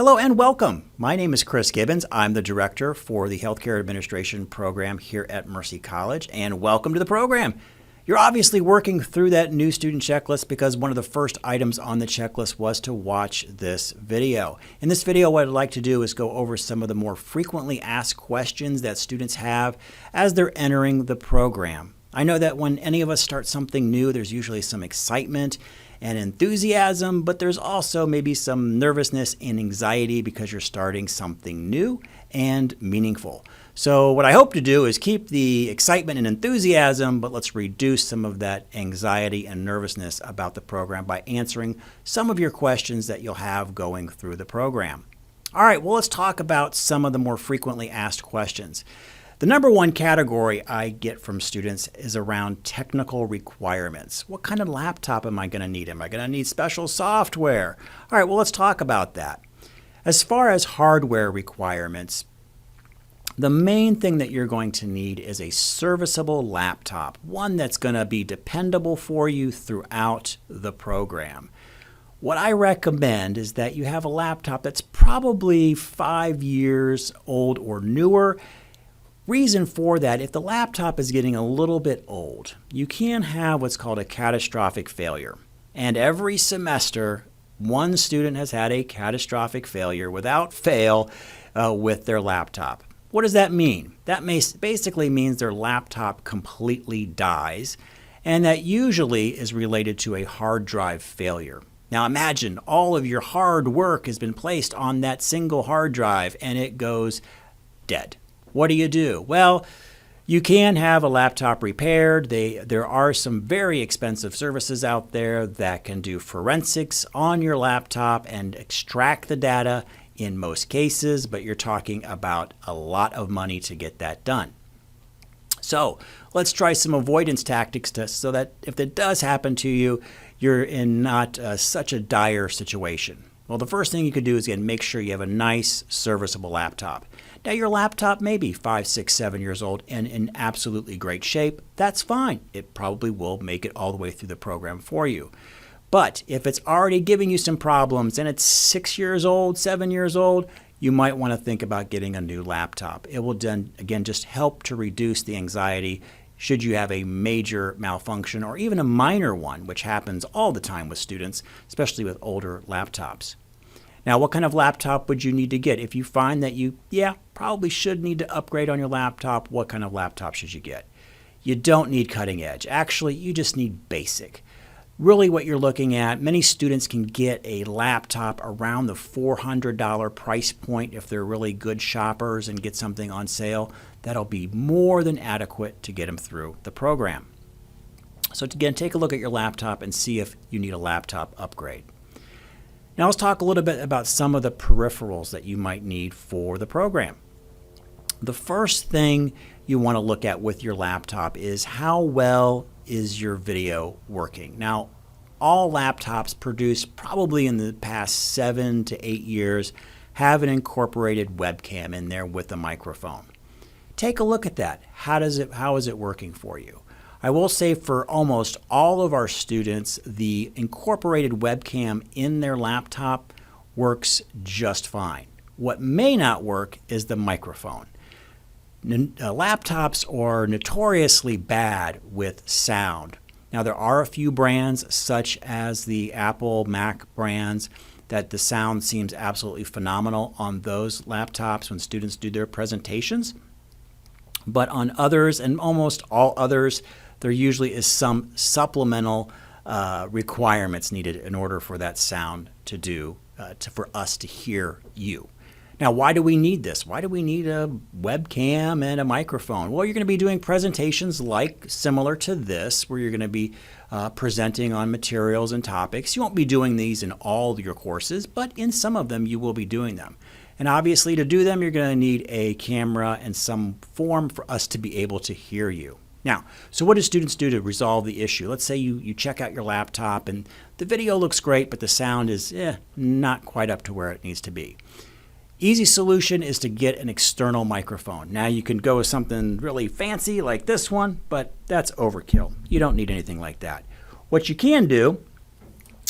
Hello and welcome. My name is Chris Gibbons. I'm the director for the Healthcare Administration program here at Mercy College, and welcome to the program. You're obviously working through that new student checklist because one of the first items on the checklist was to watch this video. In this video, what I'd like to do is go over some of the more frequently asked questions that students have as they're entering the program. I know that when any of us start something new, there's usually some excitement and enthusiasm, but there's also maybe some nervousness and anxiety because you're starting something new and meaningful. So what I hope to do is keep the excitement and enthusiasm, but let's reduce some of that anxiety and nervousness about the program by answering some of your questions that you'll have going through the program. All right, well, let's talk about some of the more frequently asked questions. The number one category I get from students is around technical requirements. What kind of laptop am I going to need? Am I going to need special software? All right, well, let's talk about that. As far as hardware requirements, the main thing that you're going to need is a serviceable laptop, one that's going to be dependable for you throughout the program. What I recommend is that you have a laptop that's probably 5 years old or newer. Reason for that, if the laptop is getting a little bit old, you can have what's called a catastrophic failure. And every semester, one student has had a catastrophic failure without fail with their laptop. What does that mean? That basically means their laptop completely dies, and that usually is related to a hard drive failure. Now imagine all of your hard work has been placed on that single hard drive and it goes dead. What do? Well, you can have a laptop repaired. There are some very expensive services out there that can do forensics on your laptop and extract the data in most cases, but you're talking about a lot of money to get that done. So let's try some avoidance tactics so that if it does happen to you, you're in not such a dire situation. Well, the first thing you could do is, again, make sure you have a nice, serviceable laptop. Now, your laptop may be 5, 6, 7 years old and in absolutely great shape. That's fine. It probably will make it all the way through the program for you. But if it's already giving you some problems and it's 6 years old, 7 years old, you might want to think about getting a new laptop. It will then, again, just help to reduce the anxiety should you have a major malfunction or even a minor one, which happens all the time with students, especially with older laptops. Now, what kind of laptop would you need to get? If you find that you, probably should need to upgrade on your laptop, what kind of laptop should you get? You don't need cutting edge. Actually, you just need basic. Really what you're looking at, many students can get a laptop around the $400 price point if they're really good shoppers and get something on sale. That'll be more than adequate to get them through the program. So again, take a look at your laptop and see if you need a laptop upgrade. Now let's talk a little bit about some of the peripherals that you might need for the program. The first thing you want to look at with your laptop is how well is your video working. Now, all laptops produced probably in the past 7 to 8 years have an incorporated webcam in there with a microphone. Take a look at that. How is it working for you? I will say for almost all of our students, the incorporated webcam in their laptop works just fine. What may not work is the microphone. Laptops are notoriously bad with sound. Now, there are a few brands, such as the Apple, Mac brands, that the sound seems absolutely phenomenal on those laptops when students do their presentations. But on others, and almost all others, there usually is some supplemental requirements needed in order for that sound to do, for us to hear you. Now, why do we need this? Why do we need a webcam and a microphone? Well, you're going to be doing presentations similar to this, where you're going to be presenting on materials and topics. You won't be doing these in all your courses, but in some of them you will be doing them. And obviously to do them, you're going to need a camera and some form for us to be able to hear you. Now, so what do students do to resolve the issue? Let's say you check out your laptop and the video looks great, but the sound is not quite up to where it needs to be. Easy solution is to get an external microphone. Now you can go with something really fancy like this one, but that's overkill. You don't need anything like that. What you can do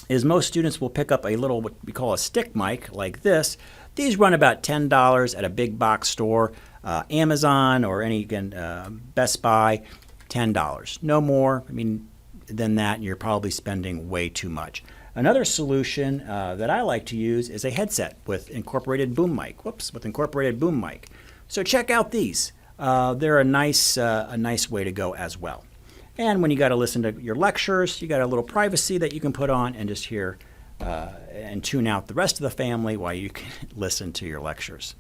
is most students will pick up a little, what we call a stick mic like this, These run about $10 at a big box store, Amazon or any, Best Buy, $10. No more. I mean, than that, you're probably spending way too much. Another solution that I like to use is a headset with incorporated boom mic. With incorporated boom mic. So check out these. They're a nice way to go as well. And when you got to listen to your lectures, you got a little privacy that you can put on and just hear and tune out the rest of the family while you can listen to your lectures.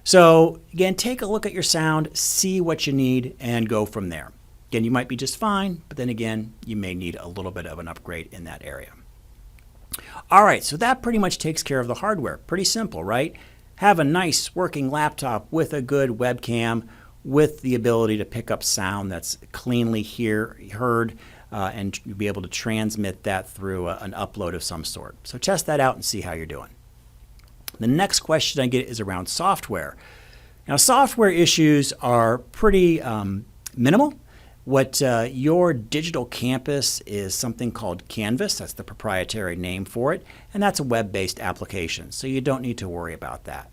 So again, take a look at your sound, see what you need, and go from there. Again, you might be just fine, but then again, you may need a little bit of an upgrade in that area. All right, so that pretty much takes care of the hardware. Pretty simple, right? Have a nice working laptop with a good webcam with the ability to pick up sound that's cleanly heard and be able to transmit that through an upload of some sort. So test that out and see how you're doing. The next question I get is around software. Now, software issues are pretty minimal. What your digital campus is something called Canvas. That's the proprietary name for it. And that's a web-based application, so you don't need to worry about that.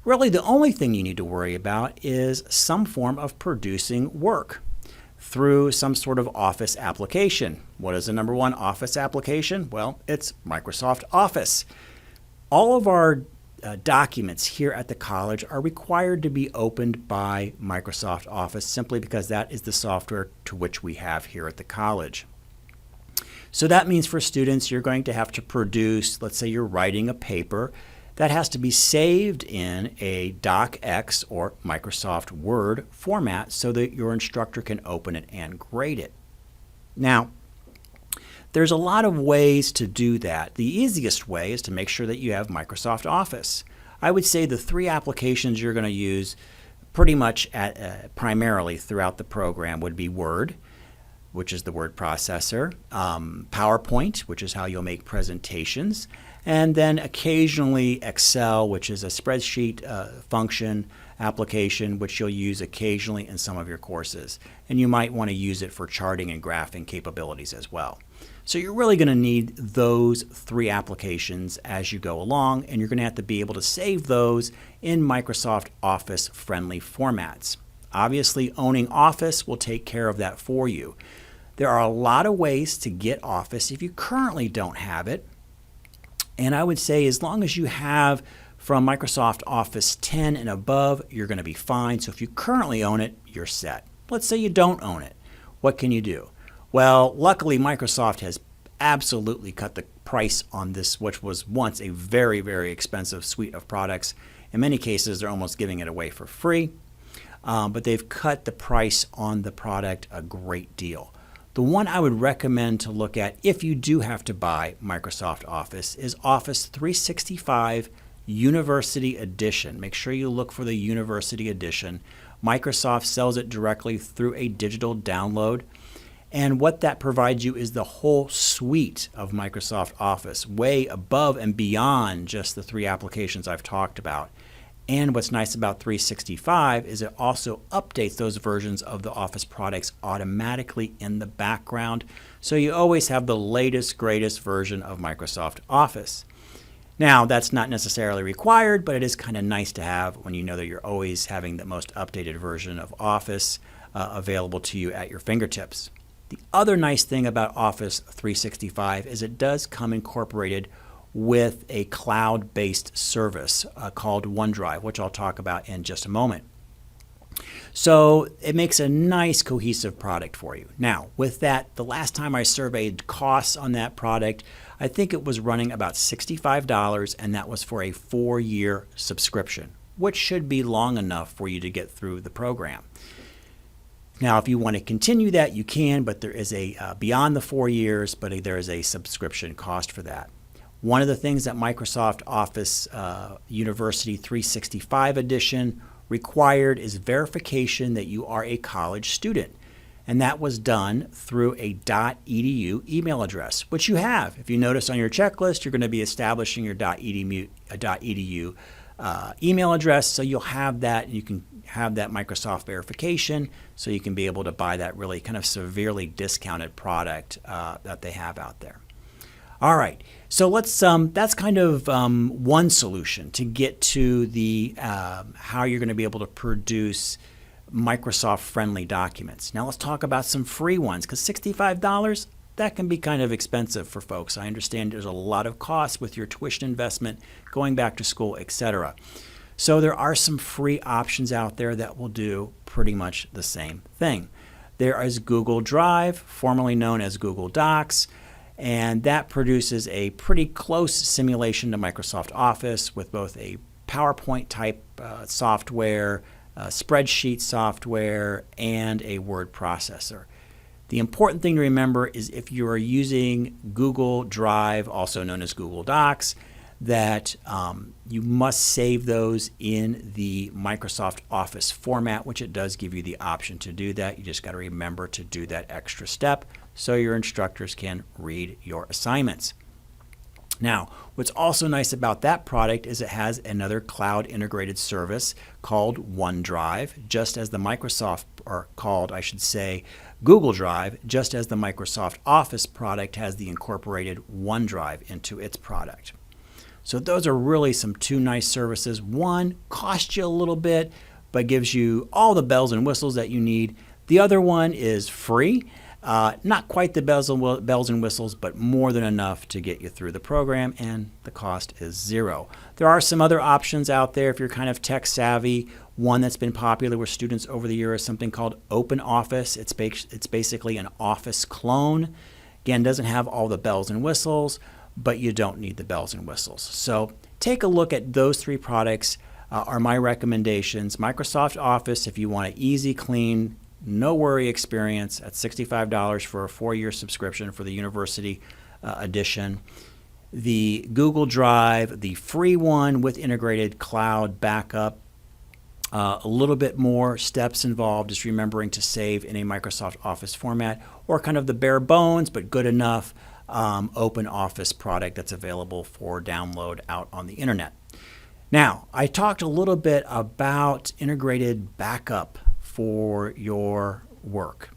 Really, the only thing you need to worry about is some form of producing work through some sort of Office application. What is the number one Office application? Well, it's Microsoft Office. All of our documents here at the college are required to be opened by Microsoft Office simply because that is the software to which we have here at the college. So that means for students, you're going to have to produce, let's say you're writing a paper, that has to be saved in a DocX or Microsoft Word format so that your instructor can open it and grade it. Now, there's a lot of ways to do that. The easiest way is to make sure that you have Microsoft Office. I would say the three applications you're going to use pretty much primarily throughout the program would be Word, which is the word processor, PowerPoint, which is how you'll make presentations, and then occasionally Excel, which is a spreadsheet function application, which you'll use occasionally in some of your courses. And you might want to use it for charting and graphing capabilities as well. So you're really going to need those three applications as you go along, and you're going to have to be able to save those in Microsoft Office friendly formats. Obviously, owning Office will take care of that for you. There are a lot of ways to get Office if you currently don't have it. And I would say as long as you have from Microsoft Office 10 and above, you're going to be fine. So if you currently own it, you're set. Let's say you don't own it. What can you do? Well, luckily Microsoft has absolutely cut the price on this, which was once a very, very expensive suite of products. In many cases, they're almost giving it away for free. But they've cut the price on the product a great deal. The one I would recommend to look at if you do have to buy Microsoft Office is Office 365 University Edition. Make sure you look for the University Edition. Microsoft sells it directly through a digital download. And what that provides you is the whole suite of Microsoft Office, way above and beyond just the three applications I've talked about. And what's nice about 365 is it also updates those versions of the Office products automatically in the background. So you always have the latest, greatest version of Microsoft Office. Now, that's not necessarily required, but it is kind of nice to have when you know that you're always having the most updated version of Office available to you at your fingertips. The other nice thing about Office 365 is it does come incorporated with a cloud-based service called OneDrive, which I'll talk about in just a moment. So it makes a nice cohesive product for you. Now, with that, the last time I surveyed costs on that product, I think it was running about $65, and that was for a 4-year subscription, which should be long enough for you to get through the program. Now, if you want to continue that, you can, but there is a beyond the 4 years, but there is a subscription cost for that. One of the things that Microsoft Office University 365 Edition required is verification that you are a college student. And that was done through a .edu email address, which you have. If you notice on your checklist, you're going to be establishing your .edu email address, so you'll have that. You can have that Microsoft verification, so you can be able to buy that really kind of severely discounted product that they have out there. All right. So let's that's kind of one solution to get to the how you're going to be able to produce Microsoft friendly documents. Now let's talk about some free ones, because $65, that can be kind of expensive for folks. I understand there's a lot of costs with your tuition investment, going back to school, etc. So there are some free options out there that will do pretty much the same thing. There is Google Drive, formerly known as Google Docs, and that produces a pretty close simulation to Microsoft Office with both a PowerPoint type software, spreadsheet software, and a word processor. The important thing to remember is if you are using Google Drive, also known as Google Docs, that you must save those in the Microsoft Office format, which it does give you the option to do that. You just got to remember to do that extra step so your instructors can read your assignments. Now, what's also nice about that product is it has another cloud integrated service called OneDrive, just as the Microsoft, or called, I should say, Google Drive, just as the Microsoft Office product has the incorporated OneDrive into its product. So those are really some two nice services. One costs you a little bit, but gives you all the bells and whistles that you need. The other one is free. Not quite the bells and whistles, but more than enough to get you through the program, and the cost is zero. There are some other options out there if you're kind of tech savvy. One that's been popular with students over the year is something called OpenOffice. It's basically an Office clone. Again, doesn't have all the bells and whistles, but you don't need the bells and whistles. So take a look at those three products are my recommendations. Microsoft Office, if you want an easy, clean, no worry experience at $65 for a 4-year subscription for the university edition. The Google Drive, the free one with integrated cloud backup. A little bit more steps involved, just remembering to save in a Microsoft Office format, or kind of the bare bones but good enough OpenOffice product that's available for download out on the internet. Now, I talked a little bit about integrated backup for your work.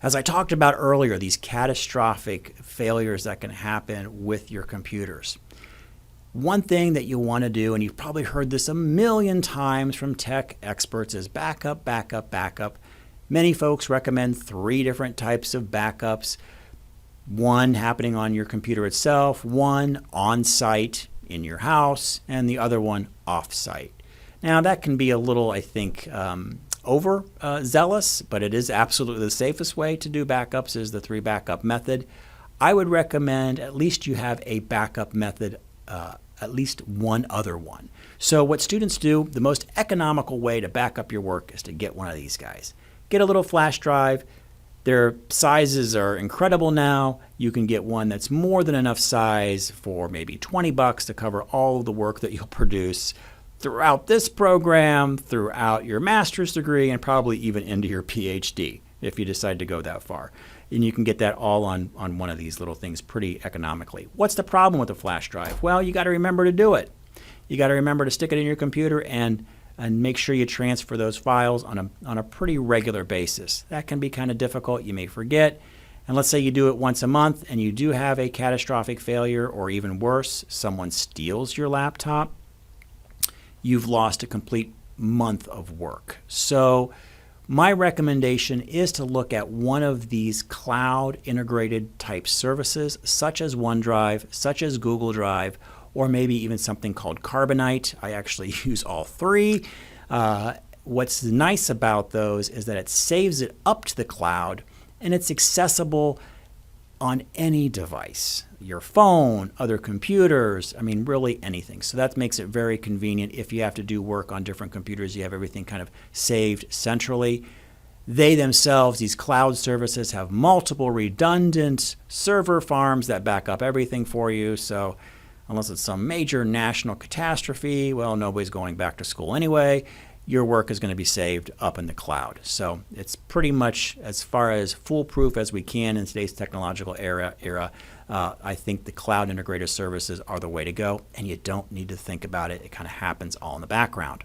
As I talked about earlier, these catastrophic failures that can happen with your computers. One thing that you want to do, and you've probably heard this a million times from tech experts, is backup, backup, backup. Many folks recommend 3 different types of backups. One happening on your computer itself, one on-site in your house, and the other one off-site. Now that can be a little, I think, zealous, but it is absolutely the safest way to do backups is the 3 backup method. I would recommend at least you have a backup method, at least one other one. So what students do, the most economical way to back up your work is to get one of these guys. Get a little flash drive. Their sizes are incredible now. You can get one that's more than enough size for maybe $20 to cover all of the work that you'll produce throughout this program, throughout your master's degree, and probably even into your PhD if you decide to go that far. And you can get that all on one of these little things pretty economically. What's the problem with a flash drive? Well, you got to remember to do it. You got to remember to stick it in your computer and make sure you transfer those files on a pretty regular basis. That can be kind of difficult. You may forget. And let's say you do it once a month and you do have a catastrophic failure, or even worse, someone steals your laptop. You've lost a complete month of work. So my recommendation is to look at one of these cloud integrated type services, such as OneDrive, such as Google Drive, or maybe even something called Carbonite. I actually use all 3. What's nice about those is that it saves it up to the cloud, and it's accessible on any device, your phone, other computers, I mean, really anything. So that makes it very convenient. If you have to do work on different computers, you have everything kind of saved centrally. They themselves, these cloud services, have multiple redundant server farms that back up everything for you. So unless it's some major national catastrophe, well, nobody's going back to school anyway. Your work is going to be saved up in the cloud. So it's pretty much as far as foolproof as we can in today's technological era. I think the cloud integrated services are the way to go, and you don't need to think about it. It kind of happens all in the background.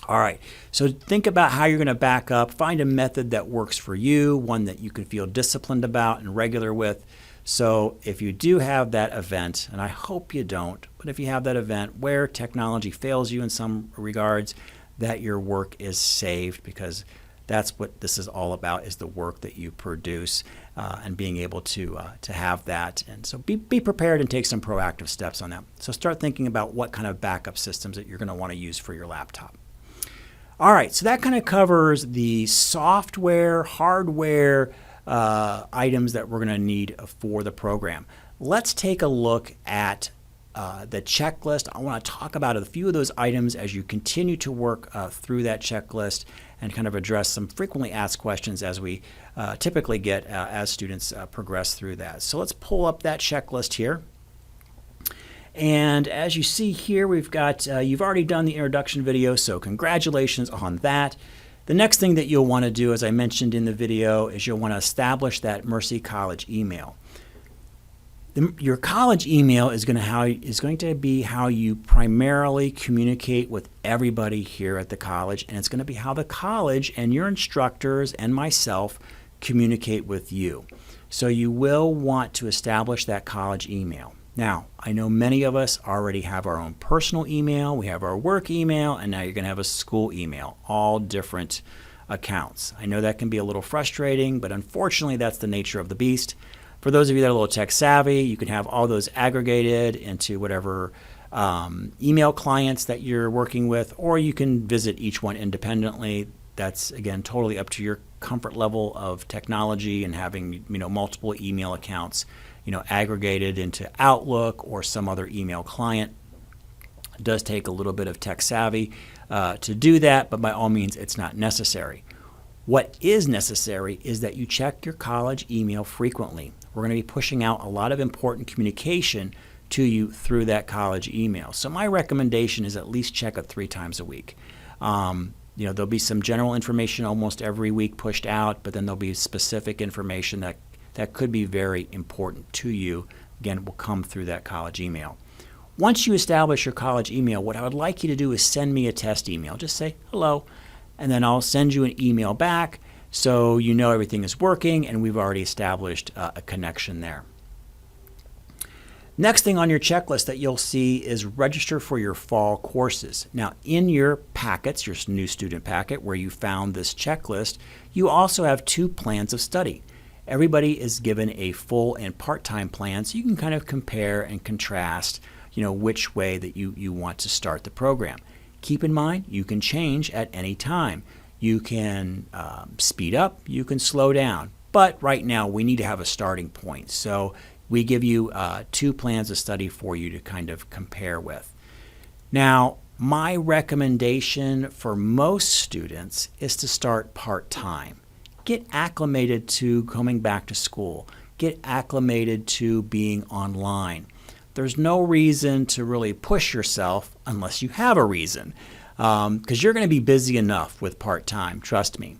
All right, so think about how you're going to back up. Find a method that works for you, one that you can feel disciplined about and regular with. So if you do have that event, and I hope you don't, but if you have that event where technology fails you in some regards, that your work is saved, because that's what this is all about, is the work that you produce, and being able to have that. And so be prepared and take some proactive steps on that. So start thinking about what kind of backup systems that you're going to want to use for your laptop. All right, so that kind of covers the software, hardware items that we're going to need for the program. Let's take a look at the checklist. I want to talk about a few of those items as you continue to work through that checklist, and kind of address some frequently asked questions as we typically get as students progress through that. So let's pull up that checklist here. And as you see here, we've got, you've already done the introduction video, so congratulations on that. The next thing that you'll want to do, as I mentioned in the video, is you'll want to establish that Mercy College email. Your college email is going to be how you primarily communicate with everybody here at the college, and it's going to be how the college and your instructors and myself communicate with you. So you will want to establish that college email. Now, I know many of us already have our own personal email, we have our work email, and now you're going to have a school email, all different accounts. I know that can be a little frustrating, but unfortunately that's the nature of the beast. For those of you that are a little tech savvy, you can have all those aggregated into whatever email clients that you're working with, or you can visit each one independently. That's, again, totally up to your comfort level of technology and having, multiple email accounts, aggregated into Outlook or some other email client. It does take a little bit of tech savvy to do that, but by all means, it's not necessary. What is necessary is that you check your college email frequently. We're going to be pushing out a lot of important communication to you through that college email. So my recommendation is at least check it 3 times a week. There'll be some general information almost every week pushed out, but then there'll be specific information that could be very important to you. Again, it will come through that college email. Once you establish your college email, what I would like you to do is send me a test email. Just say hello, and then I'll send you an email back so you know everything is working and we've already established a connection there. Next thing on your checklist that you'll see is register for your fall courses. Now, in your packets, your new student packet where you found this checklist, you also have 2 plans of study. Everybody is given a full and part-time plan, so you can kind of compare and contrast, which way that you want to start the program. Keep in mind, you can change at any time. You can speed up, you can slow down, but right now we need to have a starting point. So we give you 2 plans of study for you to kind of compare with. Now, my recommendation for most students is to start part-time. Get acclimated to coming back to school. Get acclimated to being online. There's no reason to really push yourself unless you have a reason, because you're going to be busy enough with part-time, trust me.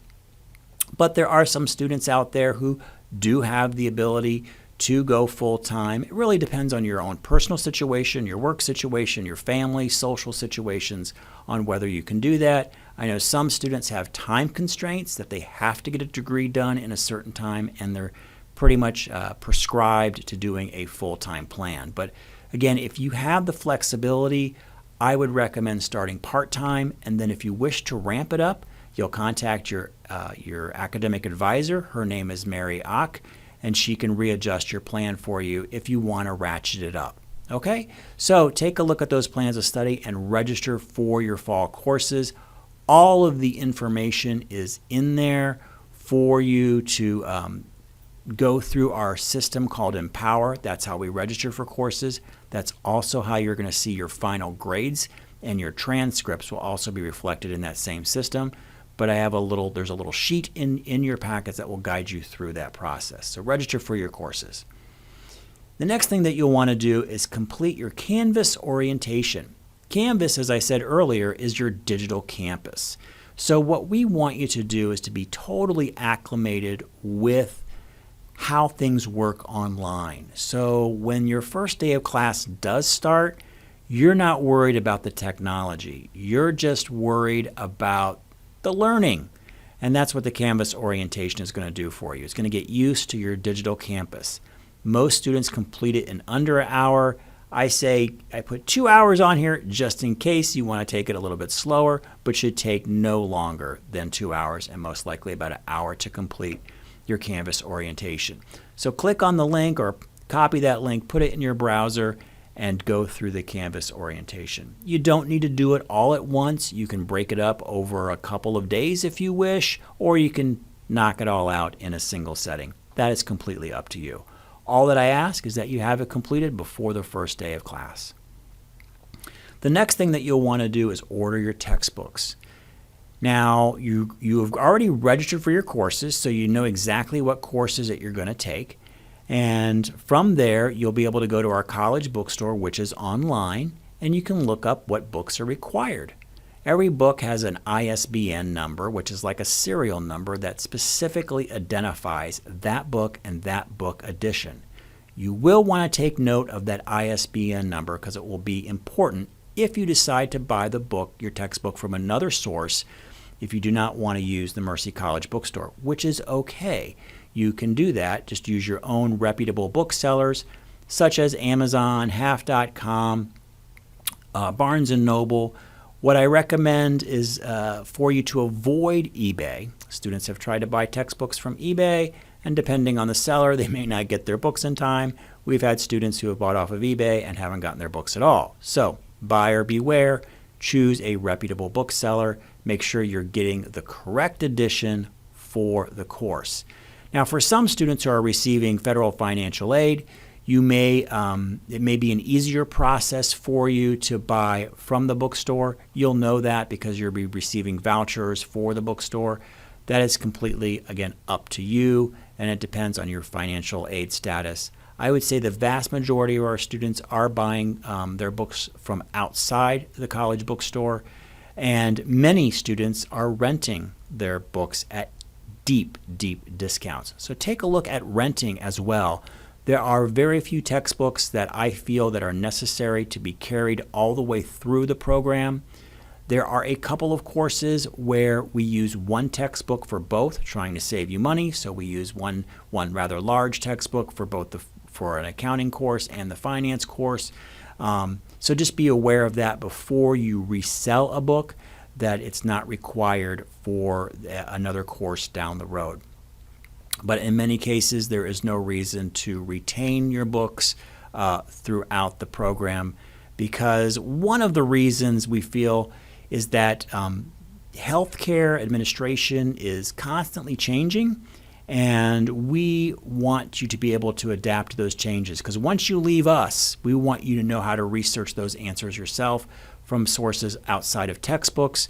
But there are some students out there who do have the ability to go full-time. It really depends on your own personal situation, your work situation, your family, social situations, on whether you can do that. I know some students have time constraints that they have to get a degree done in a certain time, and they're pretty much prescribed to doing a full-time plan. But again, if you have the flexibility, I would recommend starting part-time, and then if you wish to ramp it up, you'll contact your academic advisor. Her name is Mary Ock, and she can readjust your plan for you if you want to ratchet it up. Okay? So take a look at those plans of study and register for your fall courses. All of the information is in there for you to go through our system called Empower. That's how we register for courses. That's also how you're going to see your final grades, and your transcripts will also be reflected in that same system. But there's a little sheet in your packets that will guide you through that process. So register for your courses. The next thing that you'll want to do is complete your Canvas orientation. Canvas, as I said earlier, is your digital campus. So what we want you to do is to be totally acclimated with how things work online. So when your first day of class does start, you're not worried about the technology. You're just worried about the learning. And that's what the Canvas orientation is going to do for you. It's going to get used to your digital campus. Most students complete it in under an hour. I say I put 2 hours on here just in case you want to take it a little bit slower, but should take no longer than 2 hours and most likely about an hour to complete your Canvas orientation. So click on the link or copy that link, put it in your browser, and go through the Canvas orientation. You don't need to do it all at once. You can break it up over a couple of days if you wish, or you can knock it all out in a single setting. That is completely up to you. All that I ask is that you have it completed before the first day of class. The next thing that you'll want to do is order your textbooks. Now, you have already registered for your courses, so you know exactly what courses that you're going to take. And from there, you'll be able to go to our college bookstore, which is online, and you can look up what books are required. Every book has an ISBN number, which is like a serial number that specifically identifies that book and that book edition. You will want to take note of that ISBN number because it will be important if you decide to buy the book, your textbook, from another source if you do not want to use the Mercy College bookstore, which is okay. You can do that. Just use your own reputable booksellers such as Amazon, Half.com, Barnes & Noble. What I recommend is for you to avoid eBay. Students have tried to buy textbooks from eBay, and depending on the seller, they may not get their books in time. We've had students who have bought off of eBay and haven't gotten their books at all. So buyer beware. Choose a reputable bookseller. Make sure you're getting the correct edition for the course. Now, for some students who are receiving federal financial aid, it may be an easier process for you to buy from the bookstore. You'll know that because you'll be receiving vouchers for the bookstore. That is completely, again, up to you, and it depends on your financial aid status. I would say the vast majority of our students are buying their books from outside the college bookstore, and many students are renting their books at deep, deep discounts. So take a look at renting as well. There are very few textbooks that I feel that are necessary to be carried all the way through the program. There are a couple of courses where we use one textbook for both, trying to save you money. So we use one rather large textbook for both for an accounting course and the finance course. So just be aware of that before you resell a book, that it's not required for another course down the road. But in many cases, there is no reason to retain your books throughout the program, because one of the reasons we feel is that healthcare administration is constantly changing, and we want you to be able to adapt to those changes. Because once you leave us, we want you to know how to research those answers yourself from sources outside of textbooks,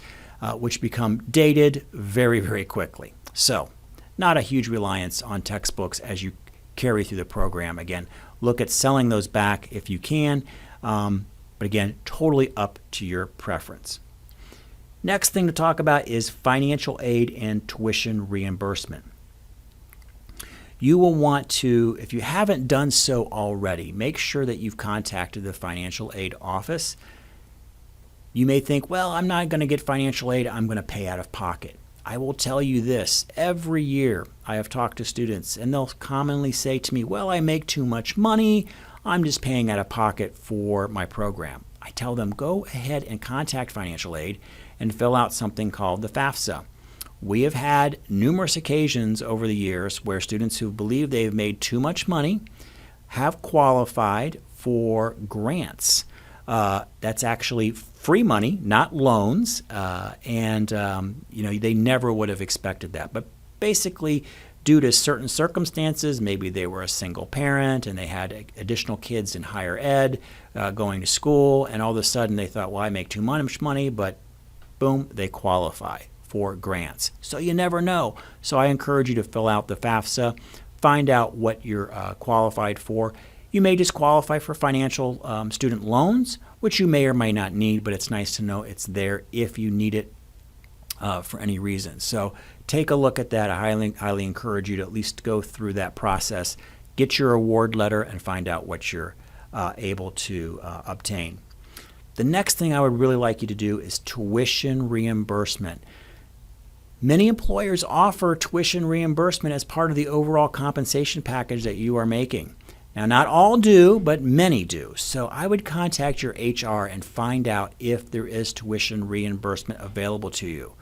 which become dated very, very quickly. So, not a huge reliance on textbooks as you carry through the program. Again, look at selling those back if you can, but again, totally up to your preference. Next thing to talk about is financial aid and tuition reimbursement. You will want to, if you haven't done so already, make sure that you've contacted the financial aid office. You may think, well, I'm not going to get financial aid, I'm going to pay out of pocket. I will tell you this, every year I have talked to students and they'll commonly say to me, well, I make too much money, I'm just paying out of pocket for my program. I tell them, go ahead and contact financial aid and fill out something called the FAFSA. We have had numerous occasions over the years where students who believe they've made too much money have qualified for grants. That's actually free money, not loans, and they never would have expected that. But basically, due to certain circumstances, maybe they were a single parent and they had additional kids in higher ed going to school, and all of a sudden they thought, well, I make too much money, but boom, they qualify for grants. So you never know. So I encourage you to fill out the FAFSA, find out what you're qualified for. You may just qualify for financial student loans, which you may or may not need, but it's nice to know it's there if you need it for any reason. So take a look at that. I highly encourage you to at least go through that process, get your award letter, and find out what you're able to obtain. The next thing I would really like you to do is tuition reimbursement. Many employers offer tuition reimbursement as part of the overall compensation package that you are making. Now, not all do, but many do. So I would contact your HR and find out if there is tuition reimbursement available to you.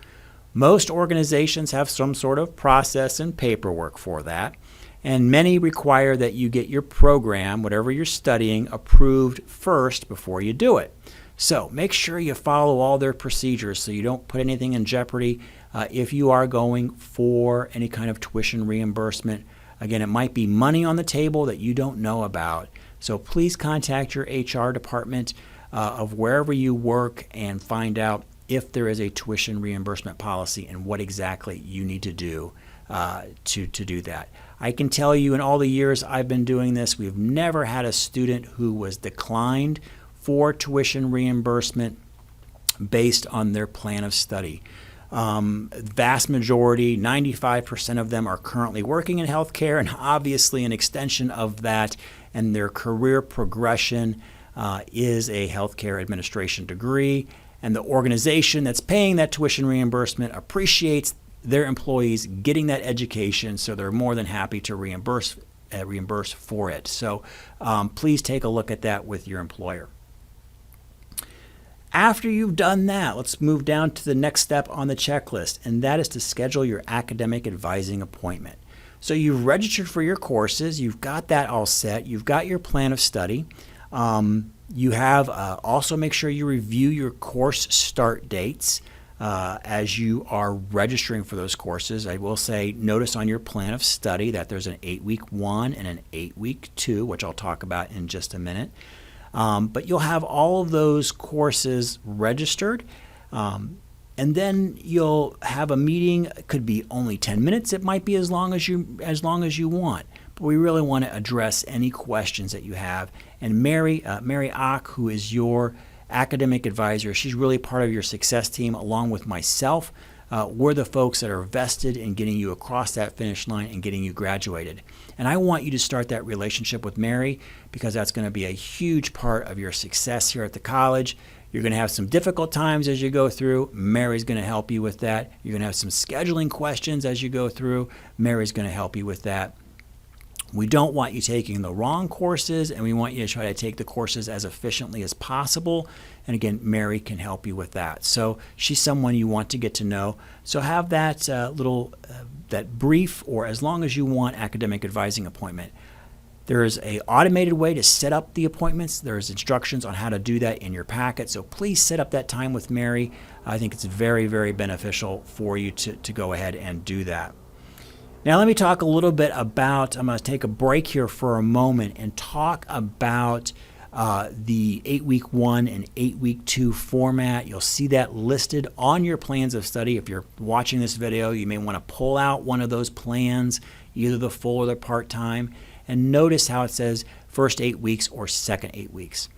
Most organizations have some sort of process and paperwork for that, and many require that you get your program, whatever you're studying, approved first before you do it. So make sure you follow all their procedures so you don't put anything in jeopardy if you are going for any kind of tuition reimbursement. Again, it might be money on the table that you don't know about. So please contact your HR department of wherever you work and find out if there is a tuition reimbursement policy and what exactly you need to do to do that. I can tell you in all the years I've been doing this, we've never had a student who was declined for tuition reimbursement based on their plan of study. Vast majority, 95% of them are currently working in healthcare, and obviously an extension of that and their career progression is a healthcare administration degree, and the organization that's paying that tuition reimbursement appreciates their employees getting that education, so they're more than happy to reimburse for it. So please take a look at that with your employer. After you've done that, let's move down to the next step on the checklist, and that is to schedule your academic advising appointment. So you've registered for your courses, you've got that all set, you've got your plan of study. You have also make sure you review your course start dates as you are registering for those courses. I will say, notice on your plan of study that there's an 8-week 1 and an 8-week 2, which I'll talk about in just a minute. But you'll have all of those courses registered, and then you'll have a meeting. It could be only 10 minutes. It might be as long as you want. But we really want to address any questions that you have. And Mary Ock, who is your academic advisor, she's really part of your success team, along with myself. We're the folks that are vested in getting you across that finish line and getting you graduated. And I want you to start that relationship with Mary, because that's going to be a huge part of your success here at the college. You're going to have some difficult times as you go through. Mary's going to help you with that. You're going to have some scheduling questions as you go through. Mary's going to help you with that. We don't want you taking the wrong courses, and we want you to try to take the courses as efficiently as possible. And again, Mary can help you with that. So she's someone you want to get to know. So have that that brief, or as long as you want, academic advising appointment. There is an automated way to set up the appointments. There's instructions on how to do that in your packet. So please set up that time with Mary. I think it's very, very beneficial for you to go ahead and do that. Now let me talk a little bit about, I'm going to take a break here for a moment and talk about the 8-week 1 and 8-week 2 format. You'll see that listed on your plans of study. If you're watching this video, you may want to pull out one of those plans, either the full or the part-time, and notice how it says first 8 weeks or second 8 weeks.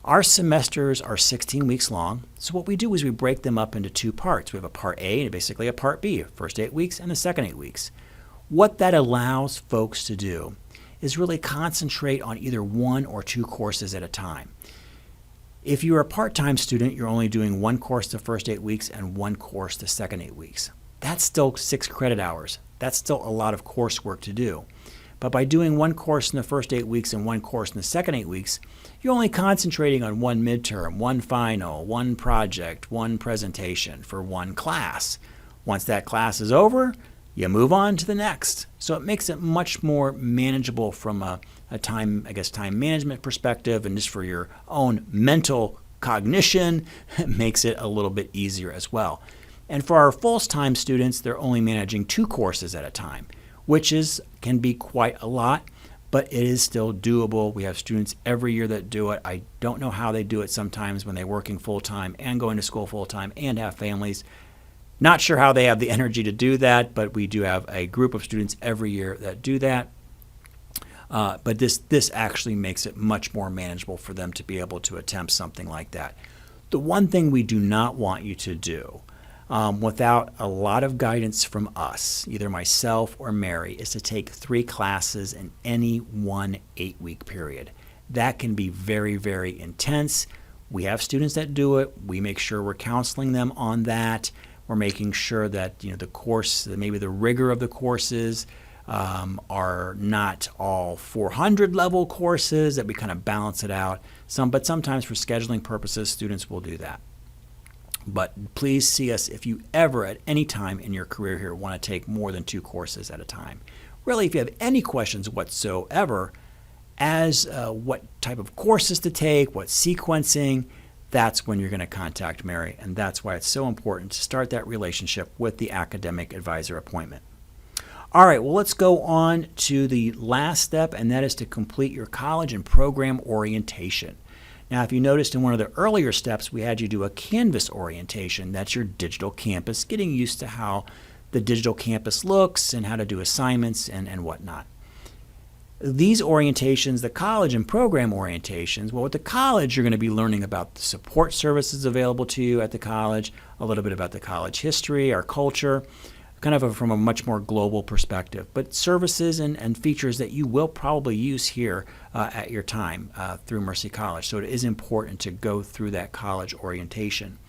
Our semesters are 16 weeks long, so what we do is we break them up into 2 parts. We have a part A and basically a part B, first 8 weeks and the second 8 weeks. What that allows folks to do is really concentrate on either 1 or 2 courses at a time. If you're a part-time student, you're only doing 1 course the first 8 weeks and 1 course the second 8 weeks. That's still 6 credit hours. That's still a lot of coursework to do. But by doing 1 course in the first 8 weeks and 1 course in the second 8 weeks, you're only concentrating on 1 midterm, 1 final, 1 project, 1 presentation for 1 class. Once that class is over, you move on to the next. So it makes it much more manageable from a time management perspective, and just for your own mental cognition, it makes it a little bit easier as well. And for our full-time students, they're only managing 2 courses at a time, which can be quite a lot, but it is still doable. We have students every year that do it. I don't know how they do it sometimes when they're working full-time and going to school full-time and have families. Not sure how they have the energy to do that, but we do have a group of students every year that do that. But this actually makes it much more manageable for them to be able to attempt something like that. The one thing we do not want you to do without a lot of guidance from us, either myself or Mary, is to take 3 classes in any one 8-week period. That can be very, very intense. We have students that do it. We make sure we're counseling them on that. We're making sure that the course, maybe the rigor of the courses are not all 400 level courses, that we kind of balance it out. But sometimes for scheduling purposes, students will do that. But please see us if you ever at any time in your career here want to take more than 2 courses at a time. Really, if you have any questions whatsoever as what type of courses to take, what sequencing, that's when you're going to contact Mary, and that's why it's so important to start that relationship with the academic advisor appointment. All right, well, let's go on to the last step, and that is to complete your college and program orientation. Now, if you noticed in one of the earlier steps, we had you do a Canvas orientation. That's your digital campus, getting used to how the digital campus looks and how to do assignments and whatnot. These orientations, the college and program orientations, well, at the college, you're going to be learning about the support services available to you at the college, a little bit about the college history, our culture, kind of from a much more global perspective, but services and features that you will probably use here at your time through Mercy College. So it is important to go through that college orientation.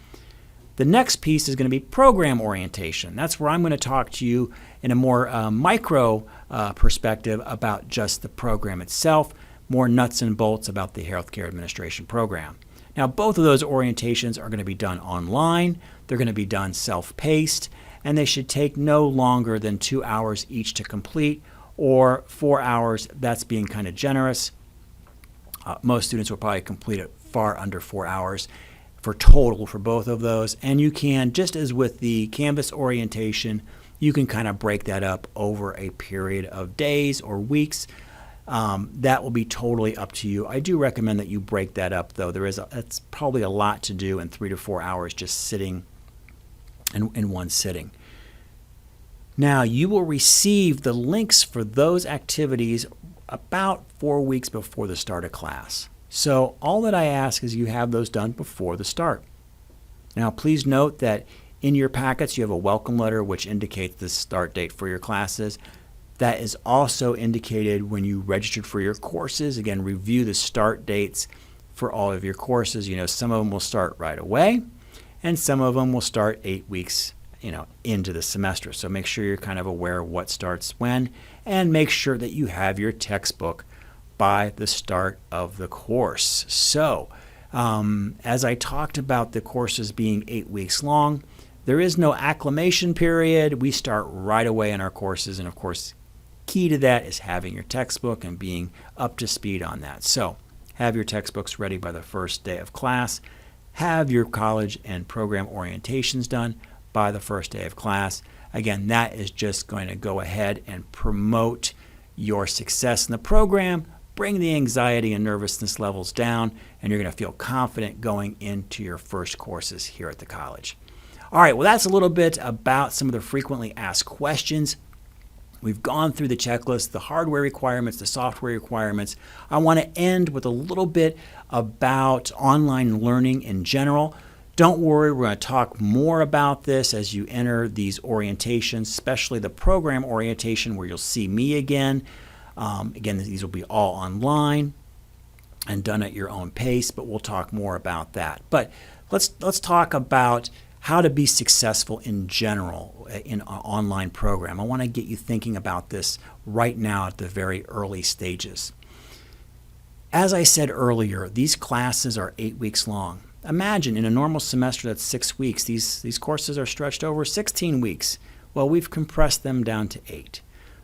The next piece is going to be program orientation. That's where I'm going to talk to you in a more micro perspective about just the program itself, more nuts and bolts about the healthcare administration program. Now, both of those orientations are going to be done online. They're going to be done self-paced, and they should take no longer than 2 hours each to complete, or 4 hours. That's being kind of generous. Most students will probably complete it far under 4 hours for total for both of those. And you can, just as with the Canvas orientation, you can kind of break that up over a period of days or weeks. That will be totally up to you. I do recommend that you break that up, though. It's probably a lot to do in 3 to 4 hours just sitting in one sitting. Now, you will receive the links for those activities about 4 weeks before the start of class. So all that I ask is you have those done before the start. Now, please note that in your packets you have a welcome letter which indicates the start date for your classes. That is also indicated when you registered for your courses. Again, review the start dates for all of your courses. You know, some of them will start right away, and some of them will start 8 weeks, into the semester. So make sure you're kind of aware of what starts when, and make sure that you have your textbook by the start of the course. So, as I talked about the courses being 8 weeks long, there is no acclimation period. We start right away in our courses, and of course, key to that is having your textbook and being up to speed on that. So, have your textbooks ready by the first day of class. Have your college and program orientations done by the first day of class. Again, that is just going to go ahead and promote your success in the program, bring the anxiety and nervousness levels down, and you're going to feel confident going into your first courses here at the college. All right, well, that's a little bit about some of the frequently asked questions. We've gone through the checklist, the hardware requirements, the software requirements. I want to end with a little bit about online learning in general. Don't worry, we're going to talk more about this as you enter these orientations, especially the program orientation where you'll see me again. Again, these will be all online and done at your own pace, but we'll talk more about that. But let's talk about how to be successful in general in an online program. I want to get you thinking about this right now at the very early stages. As I said earlier, these classes are 8 weeks long. Imagine in a normal semester that's 6 weeks, these courses are stretched over 16 weeks. Well, we've compressed them down to 8.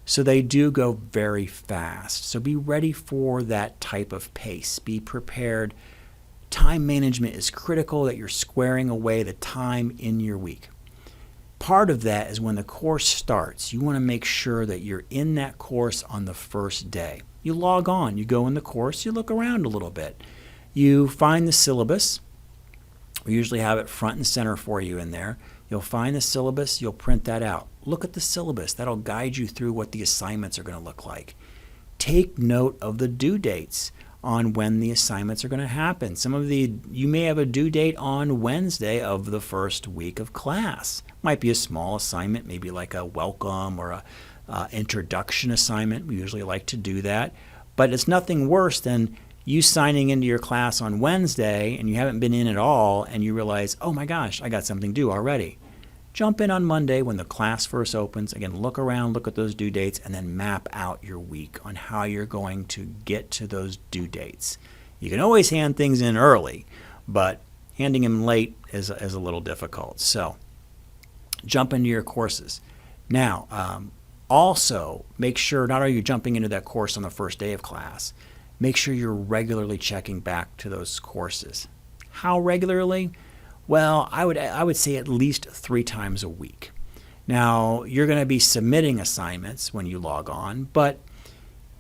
So they do go very fast. So be ready for that type of pace. Be prepared. Time management is critical, that you're squaring away the time in your week. Part of that is when the course starts, you want to make sure that you're in that course on the first day. You log on, you go in the course, you look around a little bit. You find the syllabus. We usually have it front and center for you in there. You'll find the syllabus, you'll print that out. Look at the syllabus. That'll guide you through what the assignments are going to look like. Take note of the due dates on when the assignments are going to happen. You may have a due date on Wednesday of the first week of class. Might be a small assignment, maybe like a welcome or a introduction assignment. We usually like to do that. But it's nothing worse than you signing into your class on Wednesday and you haven't been in at all and you realize, oh my gosh, I got something due already. jump in on Monday when the class first opens. Again, look around, look at those due dates, and then map out your week on how you're going to get to those due dates. You can always hand things in early, but handing them late is a little difficult. So jump into your courses. Now, also make sure not only are you jumping into that course on the first day of class, make sure you're regularly checking back to those courses. How regularly? Well, I would say at least 3 times a week. Now, you're going to be submitting assignments when you log on, but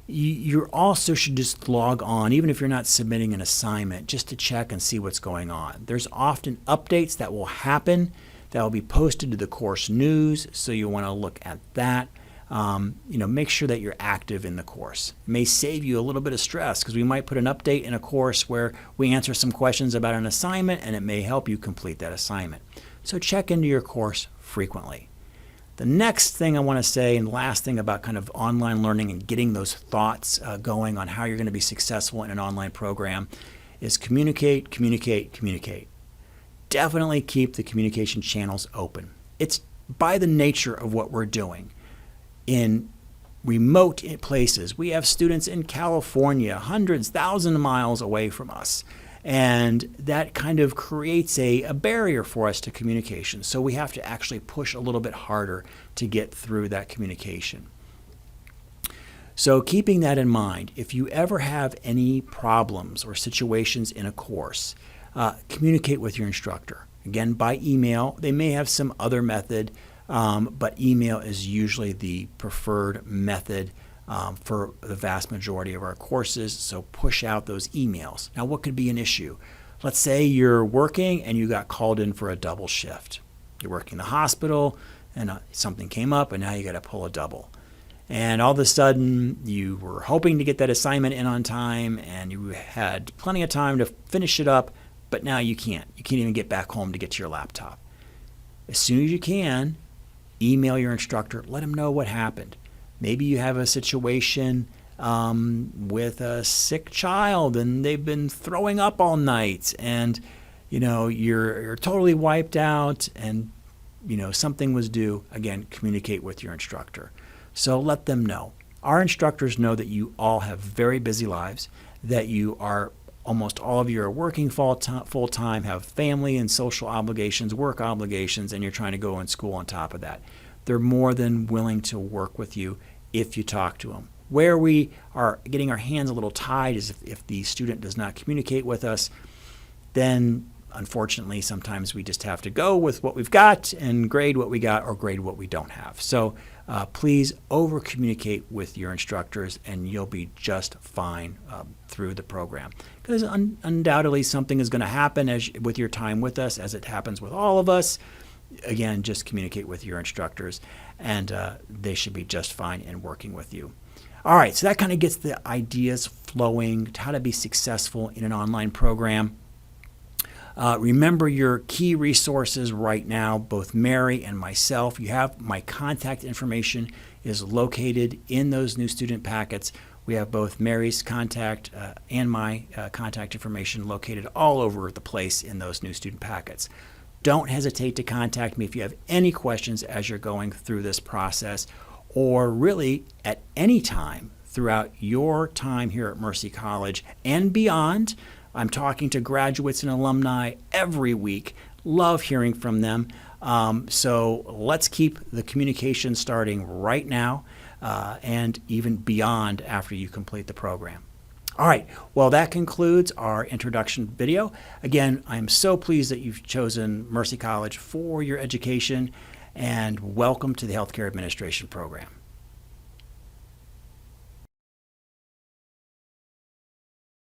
you also should just log on, even if you're not submitting an assignment, just to check and see what's going on. There's often updates that will happen that will be posted to the course news, so you want to look at that. Make sure that you're active in the course. It may save you a little bit of stress because we might put an update in a course where we answer some questions about an assignment, and it may help you complete that assignment. So check into your course frequently. The next thing I want to say, and last thing about kind of online learning and getting those thoughts going on how you're going to be successful in an online program, is communicate, communicate, communicate. Definitely keep the communication channels open. It's by the nature of what we're doing. In remote places, we have students in California, hundreds, thousands of miles away from us. And that kind of creates a barrier for us to communication. So we have to actually push a little bit harder to get through that communication. So keeping that in mind, if you ever have any problems or situations in a course, communicate with your instructor. Again, by email. They may have some other method, but email is usually the preferred method for the vast majority of our courses, so push out those emails. Now, what could be an issue? Let's say you're working and you got called in for a double shift. You're working in the hospital and something came up and now you got to pull a double. And all of a sudden you were hoping to get that assignment in on time and you had plenty of time to finish it up, but now you can't. You can't even get back home to get to your laptop. As soon as you can, email your instructor, let them know what happened. Maybe you have a situation with a sick child and they've been throwing up all night and you're totally wiped out and something was due. Again, communicate with your instructor. So let them know. Our instructors know that you all have very busy lives, that you are almost all of you are working full-time, have family and social obligations, work obligations, and you're trying to go in school on top of that. They're more than willing to work with you if you talk to them. Where we are getting our hands a little tied is if the student does not communicate with us, then unfortunately sometimes we just have to go with what we've got and grade what we got or grade what we don't have. So please over-communicate with your instructors and you'll be just fine through the program. Because undoubtedly something is going to happen with your time with us, as it happens with all of us. Again, just communicate with your instructors and they should be just fine in working with you. All right, so that kind of gets the ideas flowing, how to be successful in an online program. Remember your key resources right now, both Mary and myself. You have my contact information is located in those new student packets. We have both Mary's contact and my contact information located all over the place in those new student packets. Don't hesitate to contact me if you have any questions as you're going through this process, or really at any time throughout your time here at Mercy College and beyond. I'm talking to graduates and alumni every week. Love hearing from them. So let's keep the communication starting right now and even beyond after you complete the program. All right, well, that concludes our introduction video. Again, I'm so pleased that you've chosen Mercy College for your education, and welcome to the Healthcare Administration program.